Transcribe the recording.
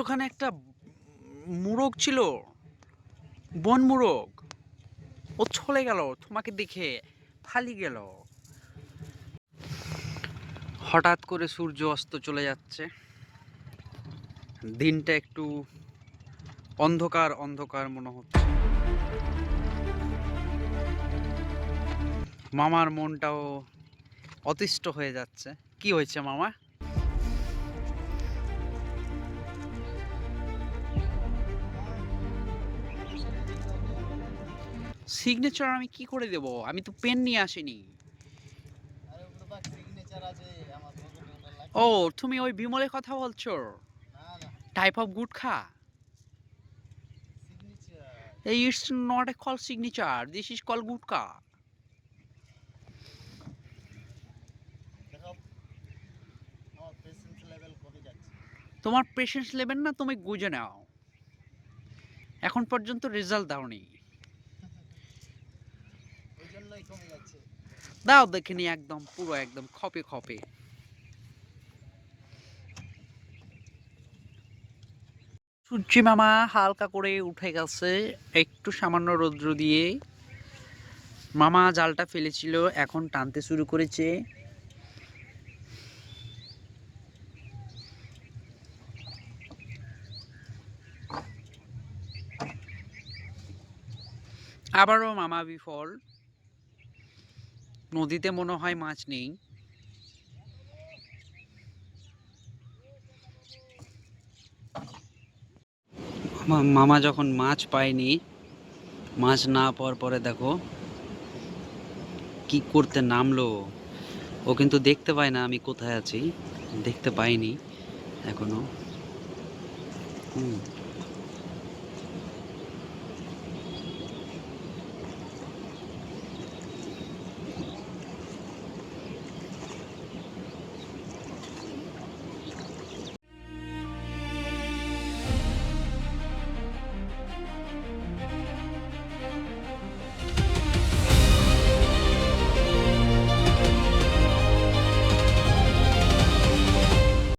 ওখানে একটা মোরগ ছিল, বন মোরগ। ও চলে গেল তোমাকে দেখে, পালিয়ে গেল। হঠাৎ করে সূর্য অস্ত চলে যাচ্ছে, দিনটা একটু অন্ধকার অন্ধকার মনে হচ্ছে। মামার মনটাও অতিষ্ঠ হয়ে যাচ্ছে। কি হয়েছে মামা? সিগনেচার আমি কি করে দেব? আমি তো পেন নিয়ে আসিনি। ও, তুমি ওই বিমলের কথা বলছো? Type of gutkha? It's not a called signature. This is called gutkha. তোমার পেশেন্স লেভেল না, তুমি বুঝে নাও। এখন পর্যন্ত রেজাল্ট দাওনি। দাও দেখিনি, একদম পুরো একদম খপে খপে। সূর্যি মামা হালকা করে উঠে গেছে, একটু সামান্য রৌদ্র দিয়ে। মামা জালটা ফেলেছিল, এখন টানতে শুরু করেছে। আবারও মামা বিফল। নদীতে মনে হয় মাছ নেই। মামা যখন মাছ পায়নি, মাছ না পাওয়ার পরে দেখো কি করতে নামলো। ও কিন্তু দেখতে পায় না আমি কোথায় আছি, দেখতে পাইনি এখনো।